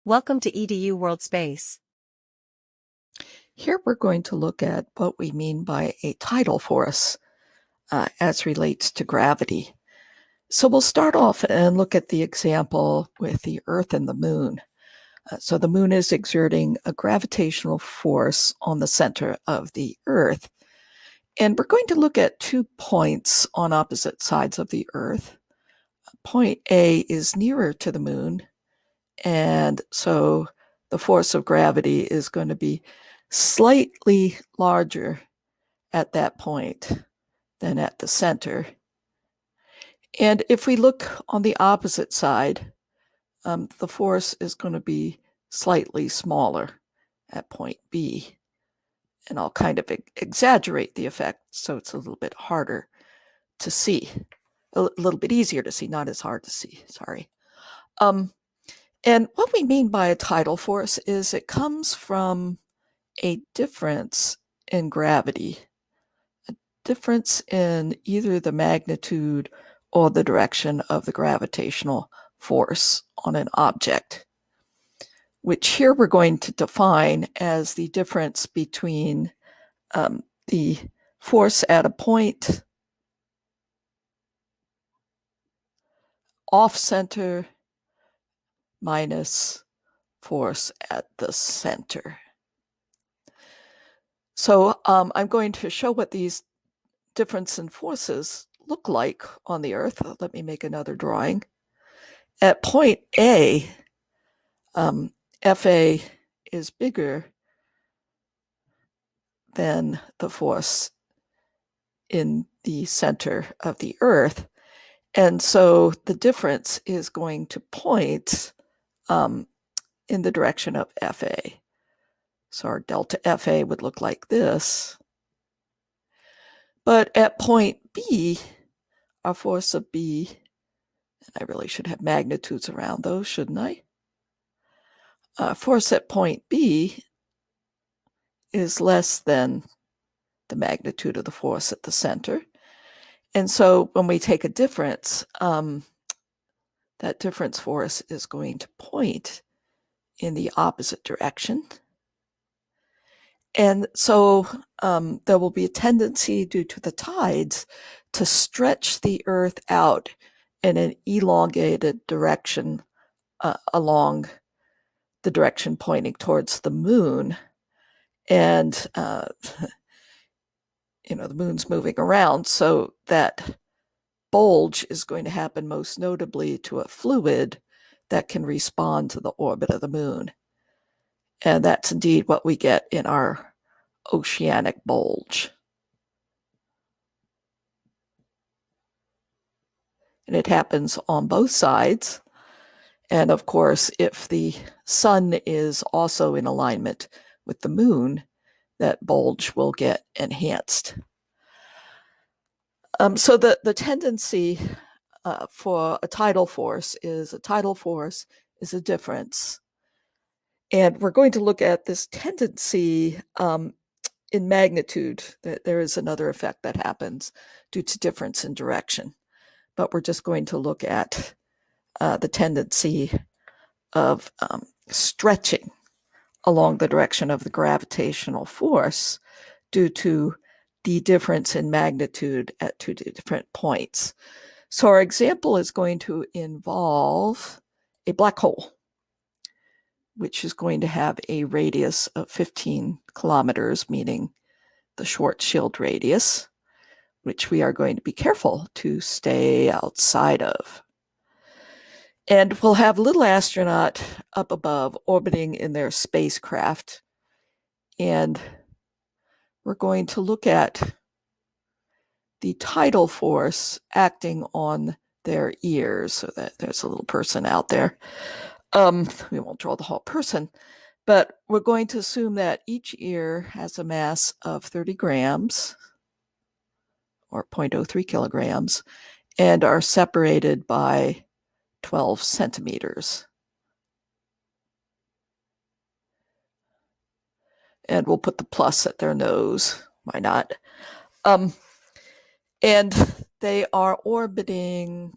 Welcome to EDU World Space. Here we're going to look at what we mean by a tidal force as relates to gravity. So we'll start off and look at the example with the Earth and the Moon. So the Moon is exerting a gravitational force on the center of the Earth. And we're going to look at 2 points on opposite sides of the Earth. Point A is nearer to the Moon, and so the force of gravity is going to be slightly larger at that point than at the center. And if we look on the opposite side, the force is going to be slightly smaller at point B. And I'll kind of exaggerate the effect so it's a little bit harder to see, a little bit easier to see, not as hard to see, sorry. And what we mean by a tidal force is it comes from a difference in gravity, a difference in either the magnitude or the direction of the gravitational force on an object, which here we're going to define as the difference between the force at a point off center minus force at the center. So I'm going to show what these difference in forces look like on the Earth. Let me make another drawing. At point A, FA is bigger than the force in the center of the Earth. And so the difference is going to point in the direction of FA. So our delta FA would look like this. But at point B, our force of B, and I really should have magnitudes around those, shouldn't I? Force at point B is less than the magnitude of the force at the center. And so when we take a difference, that difference force is going to point in the opposite direction. And so there will be a tendency due to the tides to stretch the Earth out in an elongated direction along the direction pointing towards the Moon. And, the Moon's moving around, so that bulge is going to happen most notably to a fluid that can respond to the orbit of the Moon. And that's indeed what we get in our oceanic bulge. And it happens on both sides. And of course, if the sun is also in alignment with the Moon, that bulge will get enhanced. So the tendency for a tidal force is a difference. And we're going to look at this tendency in magnitude, that there is another effect that happens due to difference in direction. But we're just going to look at the tendency of stretching along the direction of the gravitational force due to the difference in magnitude at 2 different points. So our example is going to involve a black hole, which is going to have a radius of 15 kilometers, meaning the Schwarzschild radius, which we are going to be careful to stay outside of. And we'll have a little astronaut up above orbiting in their spacecraft. And we're going to look at the tidal force acting on their ears, so that there's a little person out there. We won't draw the whole person, but we're going to assume that each ear has a mass of 30 grams or 0.03 kilograms and are separated by 12 centimeters. And we'll put the plus at their nose. Why not? And they are orbiting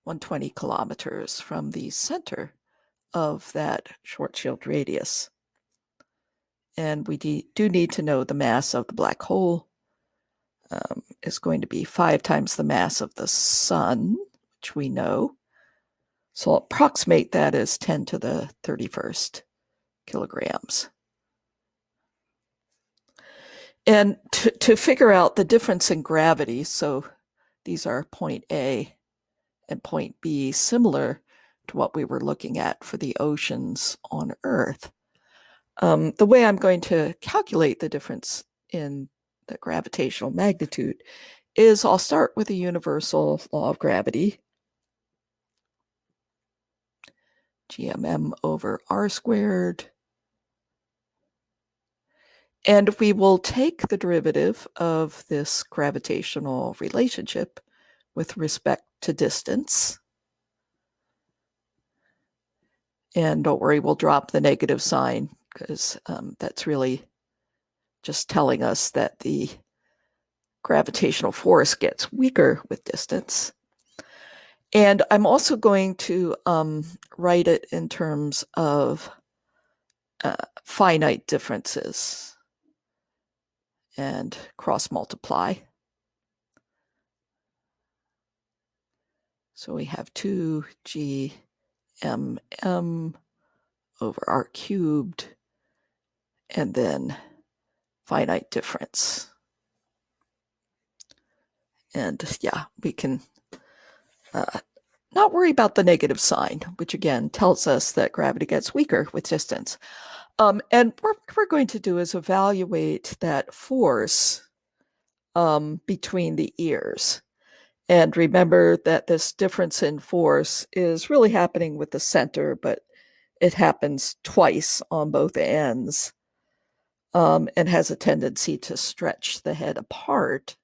120 kilometers from the center of that Schwarzschild radius. And we do need to know the mass of the black hole. Is going to be 5 times the mass of the sun, which we know. So I'll approximate that as 10 to the 31st kilograms. And to figure out the difference in gravity, so these are point A and point B, similar to what we were looking at for the oceans on Earth. The way I'm going to calculate the difference in the gravitational magnitude is I'll start with a universal law of gravity, GMM over R squared. And we will take the derivative of this gravitational relationship with respect to distance. And don't worry, we'll drop the negative sign because that's really just telling us that the gravitational force gets weaker with distance. And I'm also going to write it in terms of finite differences and cross multiply. So we have 2 GMM over R cubed, and then finite difference. And yeah, we can not worry about the negative sign, which again tells us that gravity gets weaker with distance. And what we're going to do is evaluate that force between the ears. And remember that this difference in force is really happening with the center, but it happens twice on both ends, and has a tendency to stretch the head apart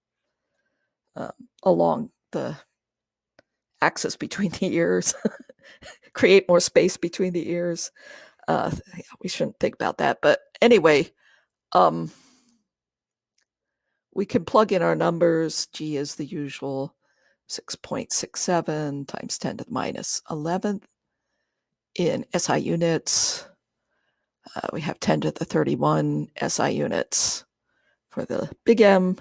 along the axis between the ears, create more space between the ears. We shouldn't think about that. But anyway, we can plug in our numbers. G is the usual 6.67 times 10 to the minus 11th. In SI units, we have 10 to the 31 SI units for the big M,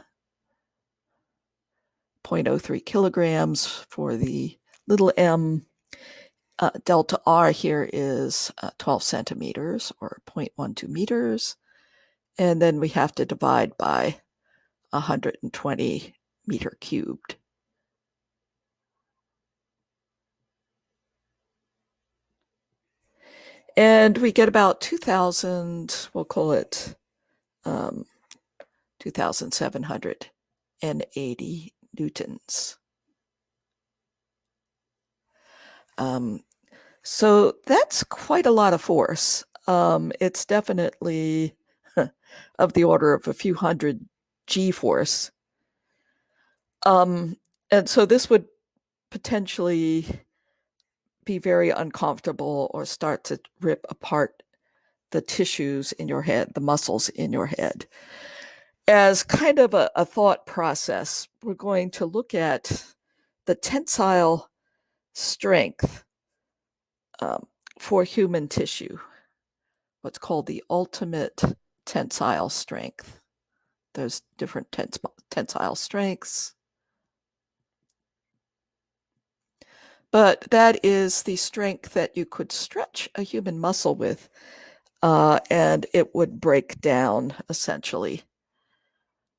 0.03 kilograms for the little m. Delta R here is 12 centimeters or 0.12 meters. And then we have to divide by 120 meter cubed. And we get about 2,000, we'll call it 2,780 newtons. So that's quite a lot of force. It's definitely of the order of a few hundred G-force. And so this would potentially be very uncomfortable or start to rip apart the tissues in your head, the muscles in your head. As kind of a thought process, we're going to look at the tensile strength for human tissue, what's called the ultimate tensile strength. There's different tensile strengths. But that is the strength that you could stretch a human muscle with, and it would break down, essentially.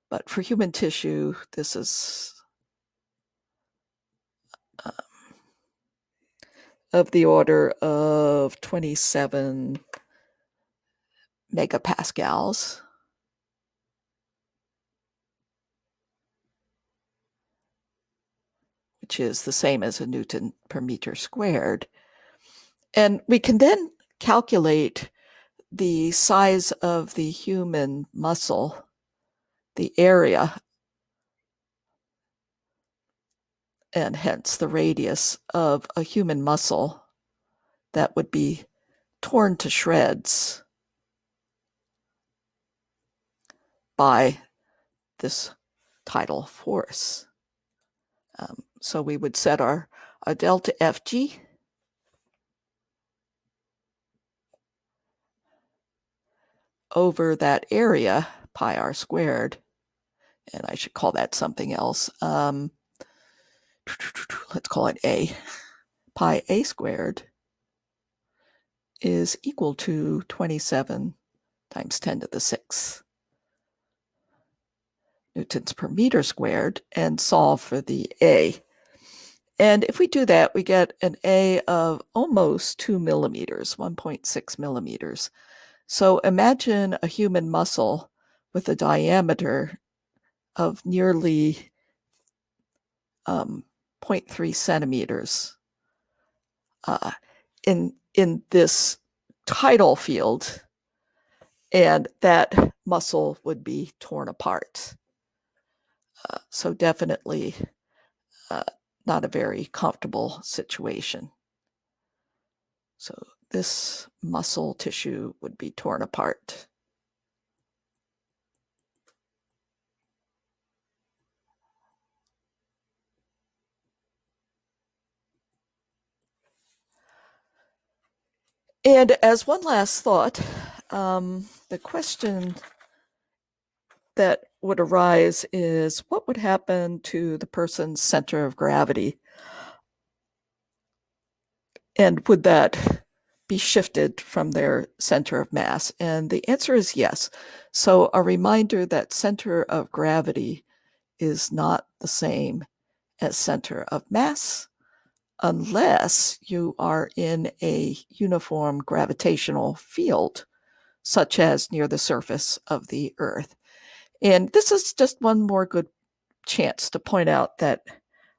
But for human tissue, this is of the order of 27 megapascals. Which is the same as a Newton per meter squared. And we can then calculate the size of the human muscle, the area, and hence the radius of a human muscle that would be torn to shreds by this tidal force. So we would set our delta Fg over that area, pi r squared, and I should call that something else. Let's call it A. Pi a squared is equal to 27 times 10 to the 6th newtons per meter squared, and solve for the A. And if we do that, we get an A of almost 2 millimeters, 1.6 millimeters. So imagine a human muscle with a diameter of nearly 0.3 centimeters in this tidal field, and that muscle would be torn apart. So definitely not a very comfortable situation. So this muscle tissue would be torn apart. And as one last thought, the question that would arise is, what would happen to the person's center of gravity? And would that be shifted from their center of mass? And the answer is yes. So a reminder that center of gravity is not the same as center of mass unless you are in a uniform gravitational field, such as near the surface of the Earth. And this is just one more good chance to point out that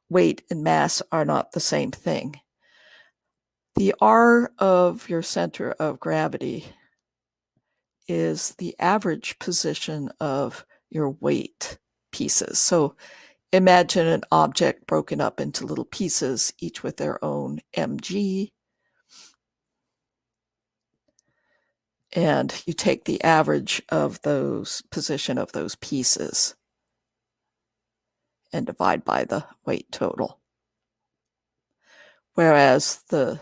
weight and mass are not the same thing. The R of your center of gravity is the average position of your weight pieces. So imagine an object broken up into little pieces, each with their own mg. And you take the average of those position of those pieces and divide by the weight total. Whereas the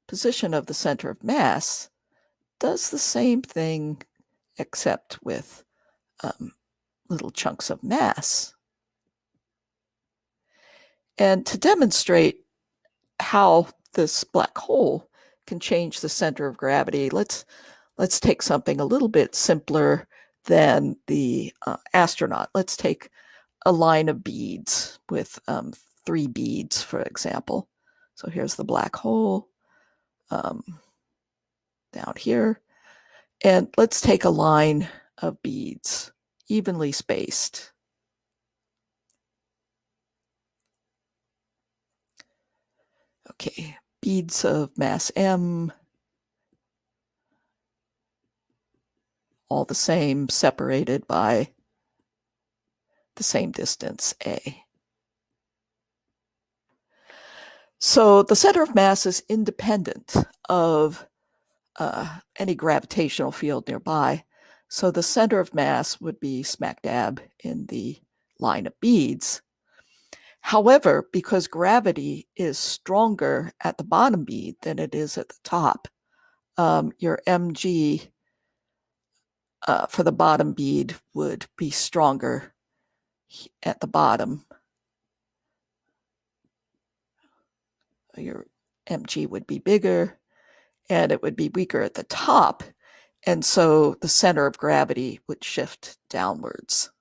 position of the center of mass does the same thing, except with little chunks of mass. And to demonstrate how this black hole can change the center of gravity, let's take something a little bit simpler than the astronaut. Let's take a line of beads with 3 beads, for example. So here's the black hole down here. And let's take a line of beads, evenly spaced. Okay, beads of mass m, all the same, separated by the same distance, a. So the center of mass is independent of any gravitational field nearby. So the center of mass would be smack dab in the line of beads. However, because gravity is stronger at the bottom bead than it is at the top, your mg for the bottom bead would be stronger at the bottom. Your mg would be bigger, and it would be weaker at the top. And so the center of gravity would shift downwards.